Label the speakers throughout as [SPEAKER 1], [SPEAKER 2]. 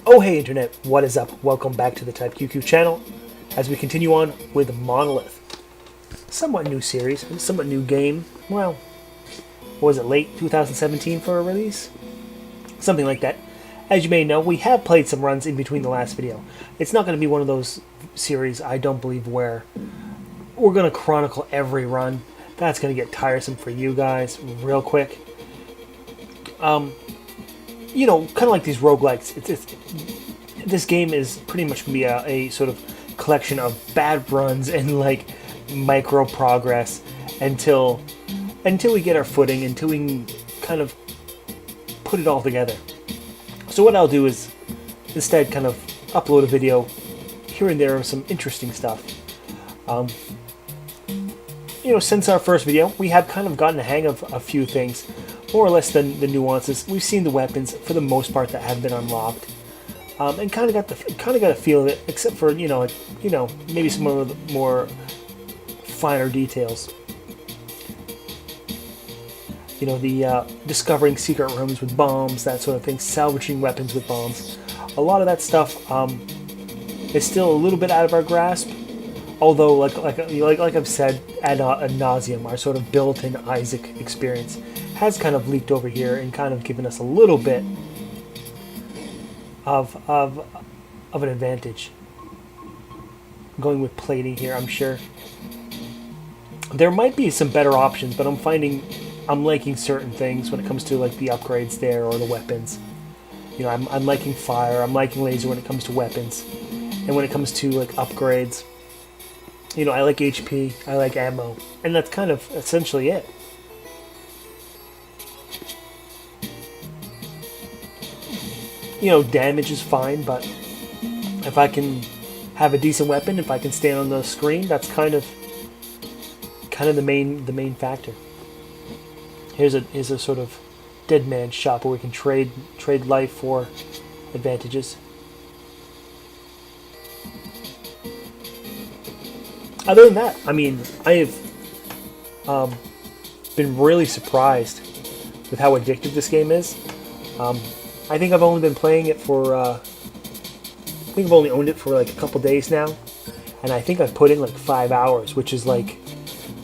[SPEAKER 1] Oh hey internet, what is up? Welcome back to the Type QQ channel as we continue on with Monolith. Somewhat new series, somewhat new game. Well, what was it, late 2017 for a release? Something like that. As you may know, we have played some runs in between the last video. It's not going to be one of those series, I don't believe, where we're going to chronicle every run. That's going to get tiresome for you guys real quick. You know, kind of like these roguelikes, this game is pretty much going to be a sort of collection of bad runs and like micro progress until we get our footing, until we can kind of put it all together. So what I'll do is instead kind of upload a video here and there of some interesting stuff. You know, since our first video, we have kind of gotten the hang of a few things, more or less the nuances. We've seen the weapons for the most part that have been unlocked, and kind of got a feel of it, except for you know maybe some of the more finer details. You know, the discovering secret rooms with bombs, that sort of thing, salvaging weapons with bombs. A lot of that stuff is still a little bit out of our grasp. Although, like I've said ad nauseum, our sort of built-in Isaac experience has kind of leaked over here and kind of given us a little bit of an advantage. I'm going with plating here, I'm sure. There might be some better options, but I'm finding I'm liking certain things when it comes to like the upgrades there or the weapons. You know, I'm liking fire, I'm liking laser when it comes to weapons, and when it comes to like upgrades. You know, I like HP, I like ammo, and that's kind of essentially it. You know, damage is fine, but if I can have a decent weapon, if I can stand on the screen, that's kind of the main factor. Here's a sort of dead man shop where we can trade life for advantages. Other than that, I mean, I have been really surprised with how addictive this game is. I think I've only been playing it for, I think I've only owned it for like a couple days now, and I think I've put in like 5 hours, which is like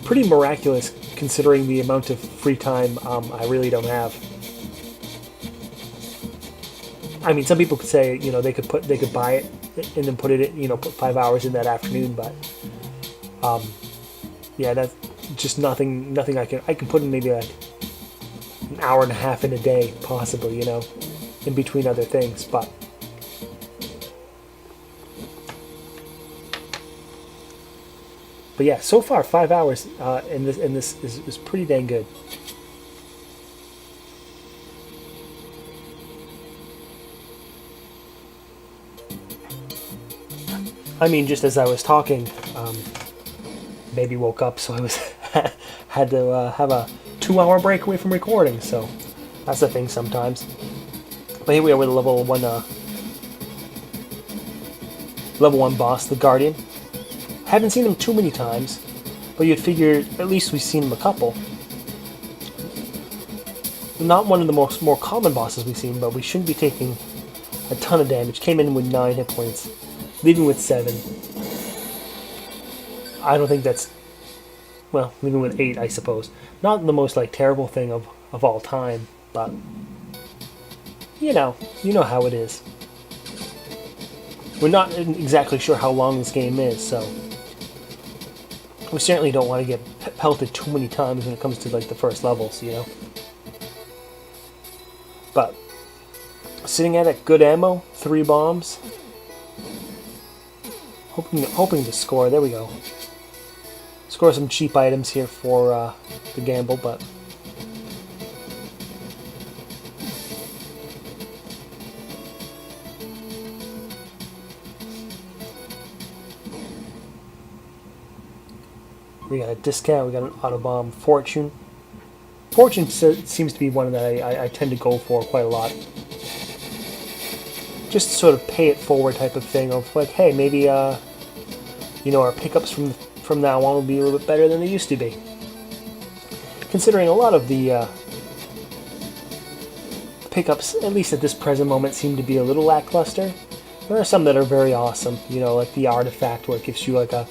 [SPEAKER 1] pretty miraculous considering the amount of free time I really don't have. I mean, some people could say, you know, they could buy it and then put it in, you know, put 5 hours in that afternoon, but yeah, that's just nothing I can put in maybe like an hour and a half in a day, possibly, you know, in between other things, but yeah, so far 5 hours in this is pretty dang good. I mean, just as I was talking, baby woke up, so I was had to have a 2-hour break away from recording. So that's a thing sometimes. But here we are with a level one boss, the Guardian. Haven't seen him too many times, but you'd figure at least we've seen him a couple. Not one of the more common bosses we've seen, but we shouldn't be taking a ton of damage. Came in with 9 hit points, leaving with 7. I don't think that's, well, leaving with 8, I suppose. Not the most like terrible thing of all time, but you know how it is. We're not exactly sure how long this game is, so we certainly don't want to get pelted too many times when it comes to like the first levels, you know. But sitting at it, good ammo, 3 bombs. Hoping to score. There we go. Score some cheap items here for the gamble, but we got a discount. We got an auto bomb. Fortune. Fortune seems to be one that I tend to go for quite a lot. Just sort of pay it forward type of thing of like, hey, maybe you know, our pickups from now on will be a little bit better than they used to be. Considering a lot of the pickups, at least at this present moment, seem to be a little lackluster. There are some that are very awesome, you know, like the artifact where it gives you like a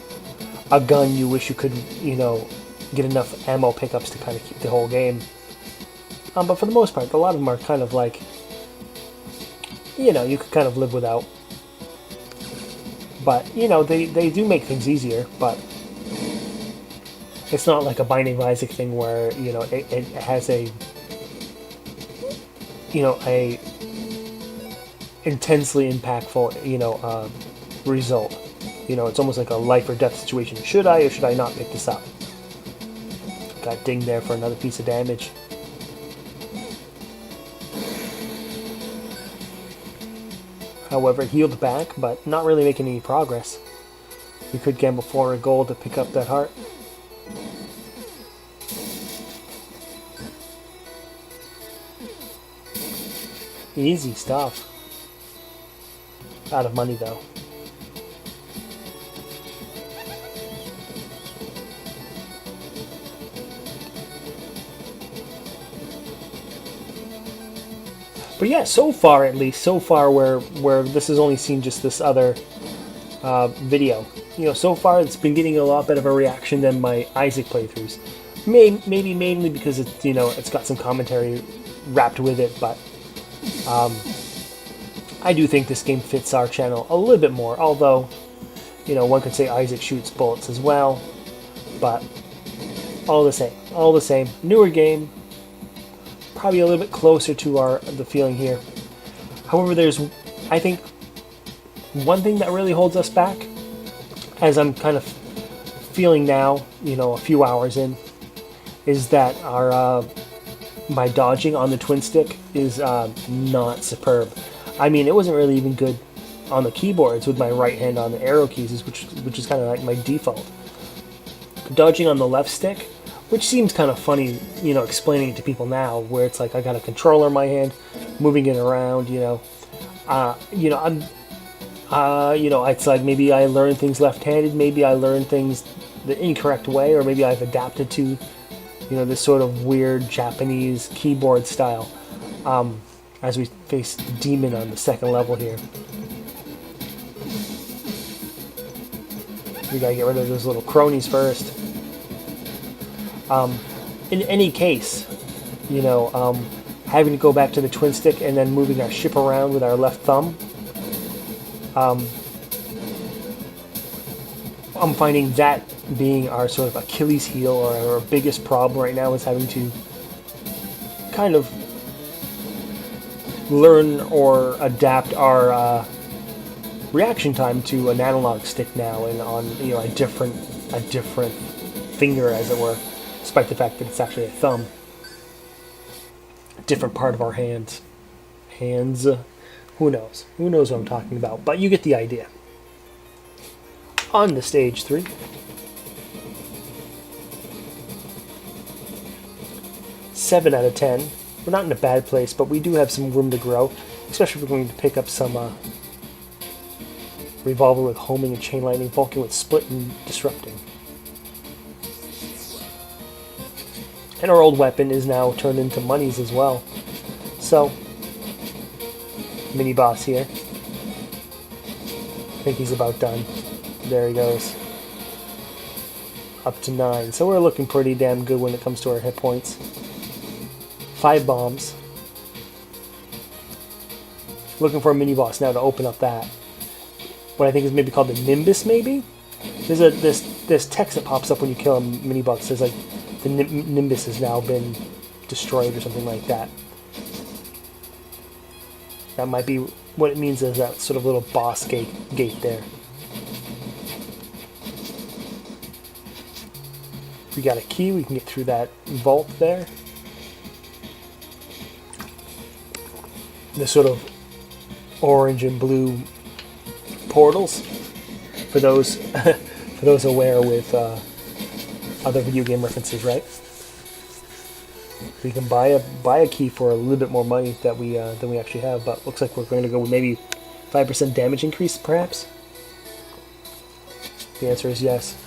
[SPEAKER 1] gun you wish you could, you know, get enough ammo pickups to kind of keep the whole game. But for the most part, a lot of them are kind of like, you know, you could kind of live without. But, you know, they do make things easier, but it's not like a Binding of Isaac thing where, you know, it has a, you know, a intensely impactful, you know, result. You know, it's almost like a life or death situation. Should I or should I not pick this up? Got dinged there for another piece of damage. However, healed back, but not really making any progress. We could gamble 400 gold to pick up that heart. Easy stuff. Out of money though. But yeah, so far at least, where this has only seen just this other video. You know, so far it's been getting a lot better of a reaction than my Isaac playthroughs. Maybe mainly because it's, you know, it's got some commentary wrapped with it, but I do think this game fits our channel a little bit more. Although, you know, one could say Isaac shoots bullets as well, but all the same, newer game. Probably a little bit closer to the feeling here. However, there's, I think, one thing that really holds us back, as I'm kind of feeling now, you know, a few hours in, is that our my dodging on the twin stick is not superb. I mean, it wasn't really even good on the keyboards with my right hand on the arrow keys, which is kind of like my default. Dodging on the left stick, which seems kind of funny, you know, explaining it to people now, where it's like I got a controller in my hand, moving it around, you know. You know, you know, it's like maybe I learned things left-handed, maybe I learned things the incorrect way, or maybe I've adapted to, you know, this sort of weird Japanese keyboard style. As we face the demon on the second level here. We gotta get rid of those little cronies first. In any case, you know, having to go back to the twin stick and then moving our ship around with our left thumb, I'm finding that being our sort of Achilles heel, or our biggest problem right now, is having to kind of learn or adapt our reaction time to an analog stick now, and on, you know, a different finger, as it were. Despite the fact that it's actually a thumb. A different part of our hands. Who knows? Who knows what I'm talking about? But you get the idea. On to stage 3. Seven out of 10. We're not in a bad place, but we do have some room to grow. Especially if we're going to pick up some revolver with homing and chain lightning, Vulcan with split and disrupting. And our old weapon is now turned into monies as well. So, mini boss here. I think he's about done. There he goes. Up to 9. So we're looking pretty damn good when it comes to our hit points. 5 bombs. Looking for a mini boss now to open up that. What I think is maybe called the Nimbus, maybe? There's this text that pops up when you kill a mini boss. It says like, the Nimbus has now been destroyed or something like that. That might be what it means, is that sort of little boss gate there. We got a key, we can get through that vault there. The sort of orange and blue portals, for those for those aware with other video game references, right? We can buy a key for a little bit more money than we actually have, but looks like we're going to go with maybe 5% damage increase, perhaps. The answer is yes.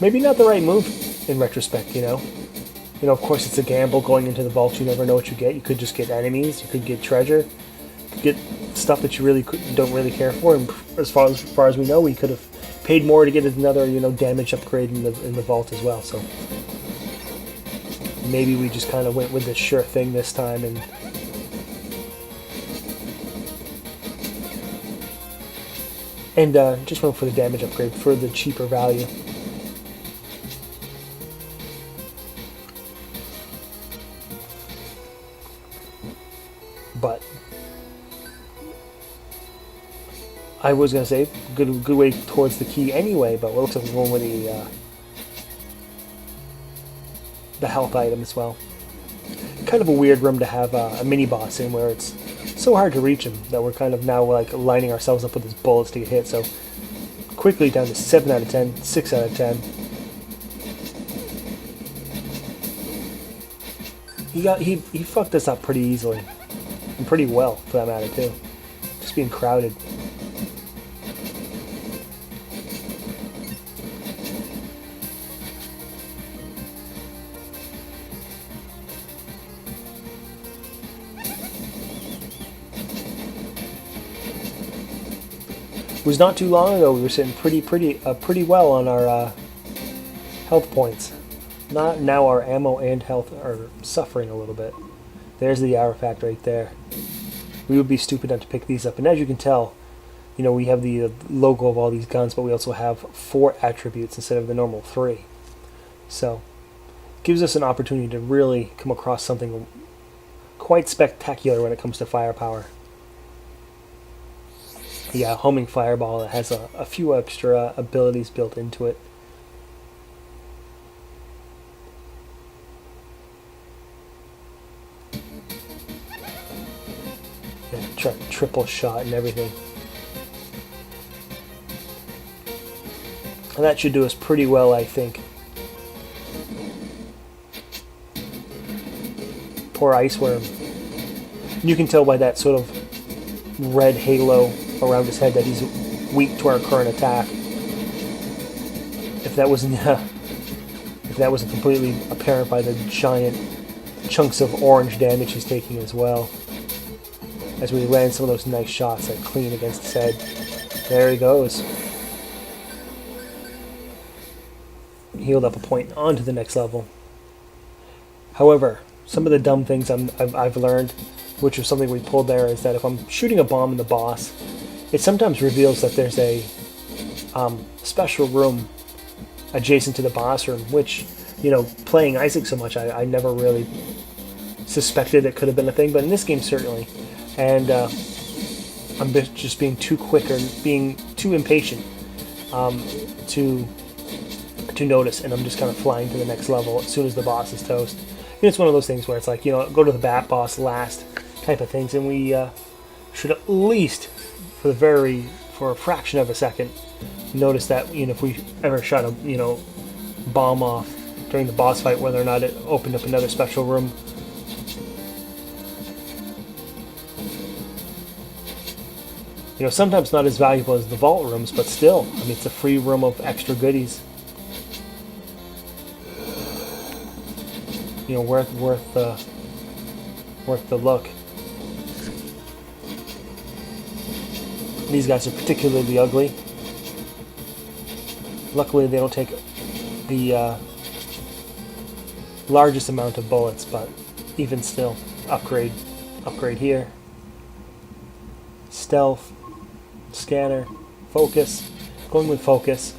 [SPEAKER 1] Maybe not the right move in retrospect, you know. You know, of course, it's a gamble going into the vault. You never know what you get. You could just get enemies. You could get treasure. You could get stuff that you really don't really care for. And as far as we know, we could have paid more to get another, you know, damage upgrade in the vault as well. So maybe we just kind of went with the sure thing this time and just went for the damage upgrade for the cheaper value. But I was gonna say good way towards the key anyway. But it looks like we're going with the health item as well. Kind of a weird room to have a mini boss in, where it's so hard to reach him that we're kind of now like lining ourselves up with his bullets to get hit. So quickly down to 7 out of 10, 6 out of 10. He fucked us up pretty easily. And pretty well, for that matter, too. Just being crowded. It was not too long ago we were sitting pretty well on our health points. Now our ammo and health are suffering a little bit. There's the artifact right there. We would be stupid not to pick these up. And as you can tell, you know, we have the logo of all these guns, but we also have 4 attributes instead of the normal 3. So, it gives us an opportunity to really come across something quite spectacular when it comes to firepower. Yeah, homing fireball that has a few extra abilities built into it. Triple shot and everything. And that should do us pretty well, I think. Poor Iceworm. You can tell by that sort of red halo around his head that he's weak to our current attack. If that wasn't completely apparent by the giant chunks of orange damage he's taking as well. As we land some of those nice shots that clean against his head. There he goes. Healed up a point on to the next level. However, some of the dumb things I've learned, which is something we pulled there, is that if I'm shooting a bomb in the boss, it sometimes reveals that there's a special room adjacent to the boss room, which, you know, playing Isaac so much, I never really suspected it could have been a thing, but in this game certainly. And I'm just being too quick or being too impatient to notice, and I'm just kind of flying to the next level as soon as the boss is toast. And it's one of those things where it's like, you know, go to the bat boss last type of things, and we should at least, for a fraction of a second, notice that, you know, if we ever shot a, you know, bomb off during the boss fight, whether or not it opened up another special room. You know, sometimes not as valuable as the vault rooms, but still, I mean, it's a free room of extra goodies. You know, worth the look. These guys are particularly ugly. Luckily, they don't take the largest amount of bullets, but even still, upgrade here. Stealth. Scanner, focus, going with focus.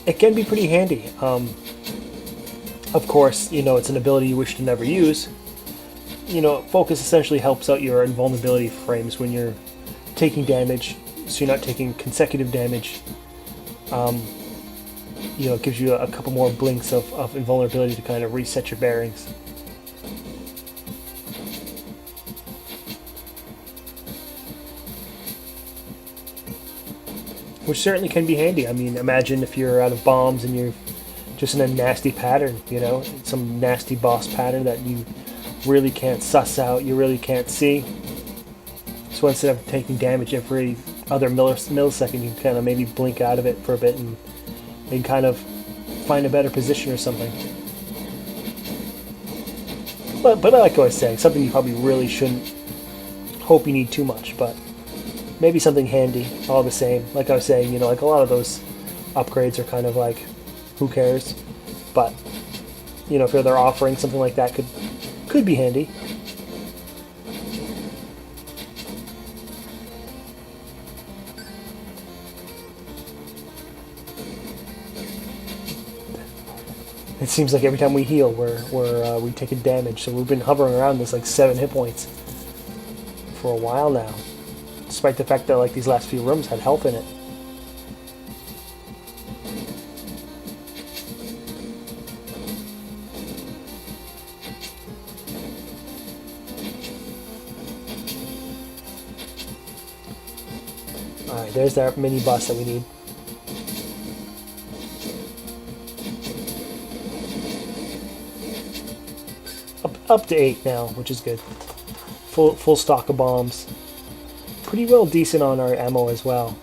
[SPEAKER 1] It can be pretty handy. Of course, you know, it's an ability you wish to never use. You know, focus essentially helps out your invulnerability frames when you're taking damage, so you're not taking consecutive damage. You know, it gives you a couple more blinks of invulnerability to kind of reset your bearings. Which certainly can be handy. I mean, imagine if you're out of bombs and you're just in a nasty pattern, you know, some nasty boss pattern that you really can't suss out, you really can't see. So instead of taking damage every other millisecond, you can kind of maybe blink out of it for a bit and kind of find a better position or something. But like I was saying, something you probably really shouldn't hope you need too much, but maybe something handy all the same. Like I was saying, you know, like a lot of those upgrades are kind of like, who cares? But, you know, if they're offering something like that, could be handy. It seems like every time we heal, we take a damage. So we've been hovering around this like 7 hit points for a while now, despite the fact that like these last few rooms had health in it. All right, there's that mini boss that we need. Up to 8 now, which is good. Full stock of bombs. Pretty well decent on our ammo as well.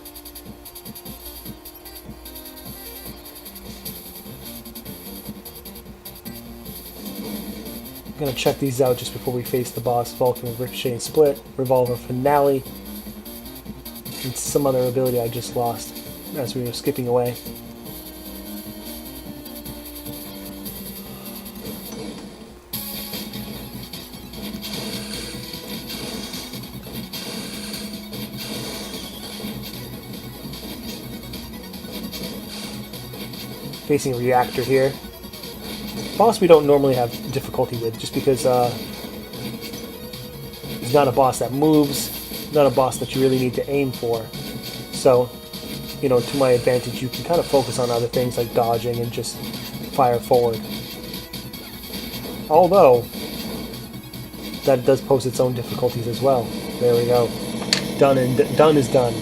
[SPEAKER 1] I'm gonna check these out just before we face the boss. Vulcan with Ricochet and Split, Revolver Finale, and some other ability I just lost as we were skipping away. Facing a reactor here. Boss we don't normally have difficulty with, just because he's not a boss that moves, not a boss that you really need to aim for. So, you know, to my advantage, you can kind of focus on other things like dodging and just fire forward. Although, that does pose its own difficulties as well. There we go. Done is done.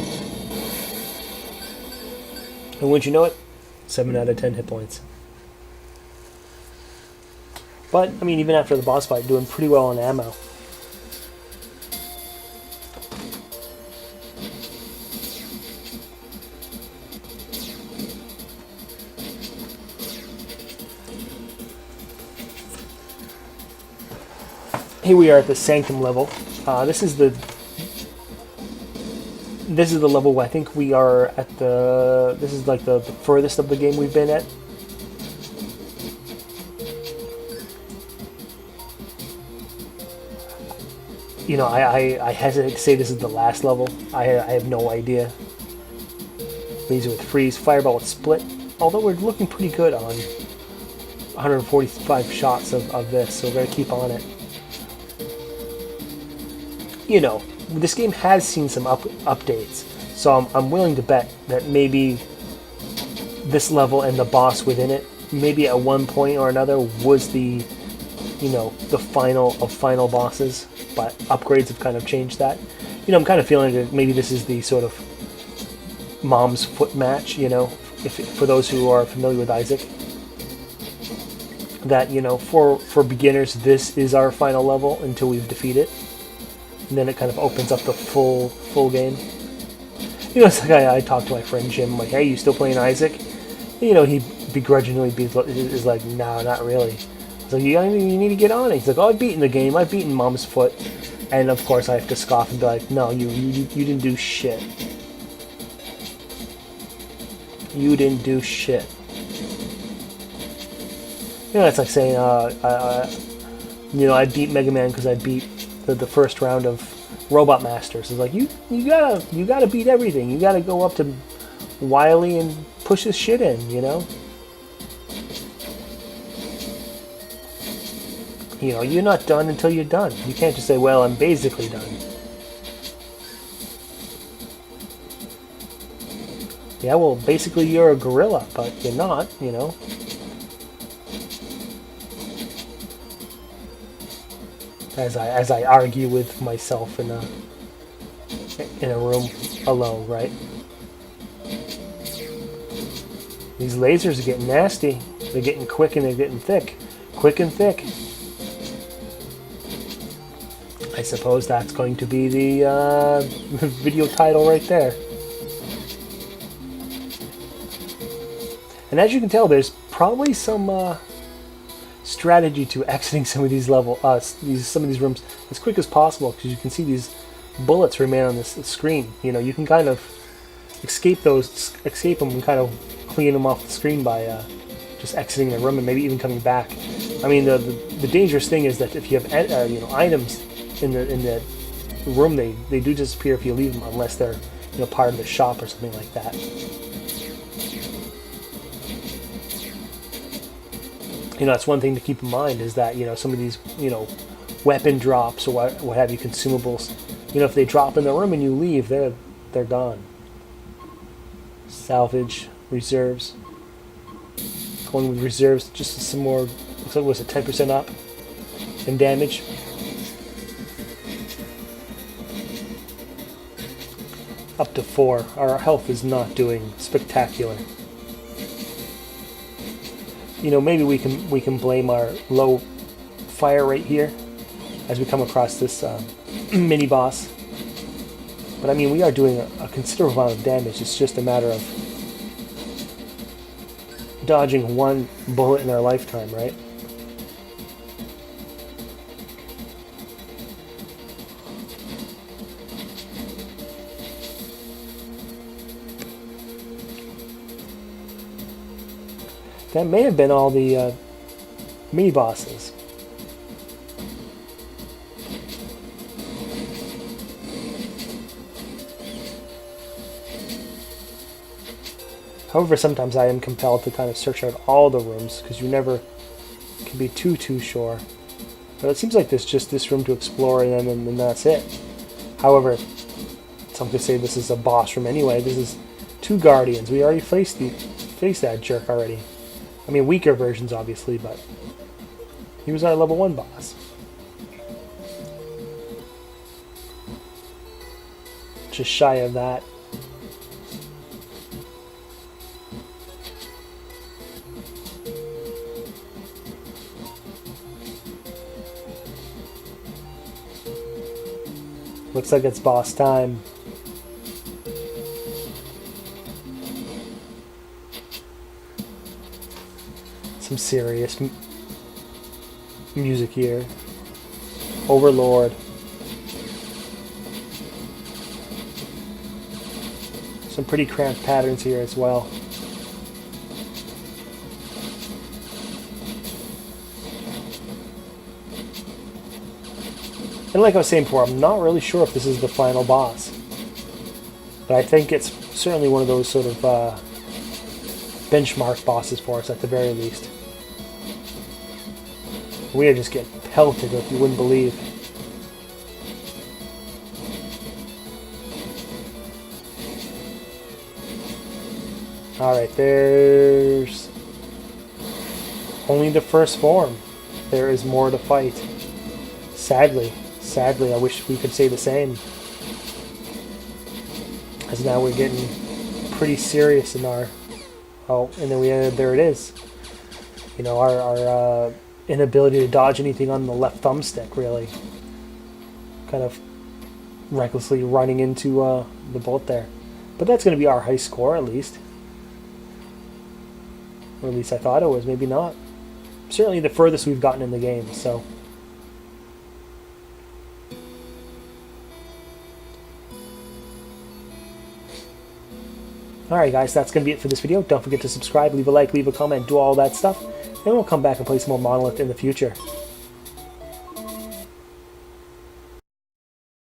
[SPEAKER 1] And wouldn't you know it? 7 out of 10 hit points. But, I mean, even after the boss fight, doing pretty well on ammo. Here we are at the Sanctum level. This is the level where I think we are at the... This is like the furthest of the game we've been at. You know, I hesitate to say this is the last level. I have no idea. Laser with Freeze, Fireball with Split. Although we're looking pretty good on 145 shots of this, so we're going to keep on it. You know, this game has seen some updates, so I'm willing to bet that maybe this level and the boss within it, maybe at one point or another, was the, you know, the final of final bosses, but upgrades have kind of changed that. You know, I'm kind of feeling that maybe this is the sort of mom's foot match, you know, for those who are familiar with Isaac. That, you know, for beginners, this is our final level until we've defeated it. And then it kind of opens up the full game. You know, it's like I talked to my friend Jim, I'm like, hey, you still playing Isaac? And, you know, he begrudgingly is like, no, not really. So you need to get on it. He's like, oh, I've beaten the game. I've beaten Mom's Foot. And of course I have to scoff and be like, no, you didn't do shit. You didn't do shit. You know, it's like saying, you know, I beat Mega Man because I beat the first round of Robot Masters. It's like, you gotta beat everything. You gotta go up to Wily and push his shit in, you know? You know, you're not done until you're done. You can't just say, well, I'm basically done. Yeah, well, basically you're a gorilla, but you're not, you know? As I argue with myself in a room alone, right? These lasers are getting nasty. They're getting quick and they're getting thick. Quick and thick. I suppose that's going to be the video title right there. And as you can tell, there's probably some strategy to exiting some of these some of these rooms as quick as possible, because you can see these bullets remain on this screen. You know, you can kind of escape them and kind of clean them off the screen by just exiting the room and maybe even coming back. I mean, the dangerous thing is that if you have you know, items in the room, they do disappear if you leave them, unless they're, you know, part of the shop or something like that. You know, that's one thing to keep in mind, is that, you know, some of these, you know, weapon drops or what have you, consumables, you know, if they drop in the room and you leave, they're gone. Salvage, reserves. Going with reserves, just some more. Looks like it was a 10% up in damage. Up to 4. Our health is not doing spectacular. You know, maybe we can blame our low fire rate here as we come across this mini boss. But I mean, we are doing a considerable amount of damage. It's just a matter of dodging one bullet in our lifetime, right? That may have been all the mini bosses. However, sometimes I am compelled to kind of search out all the rooms, because you never can be too sure. But it seems like there's just this room to explore, and then that's it. However, some could say this is a boss room anyway. This is 2 guardians. We already faced that jerk already. I mean, weaker versions, obviously, but he was our level 1 boss. Just shy of that. Looks like it's boss time. Some serious music here. Overlord. Some pretty cramped patterns here as well. And like I was saying before, I'm not really sure if this is the final boss. But I think it's certainly one of those sort of benchmark bosses for us at the very least. We are just getting pelted like you wouldn't believe. Alright, there's only the first form. There is more to fight. Sadly, I wish we could say the same. As now we're getting pretty serious in our... Oh, and then there it is. You know, our inability to dodge anything on the left thumbstick, really. Kind of recklessly running into the bullet there. But that's going to be our high score, at least. Or at least I thought it was. Maybe not. Certainly the furthest we've gotten in the game, so... Alright guys, that's going to be it for this video. Don't forget to subscribe, leave a like, leave a comment, do all that stuff. And we'll come back and play some more Monolith in the future.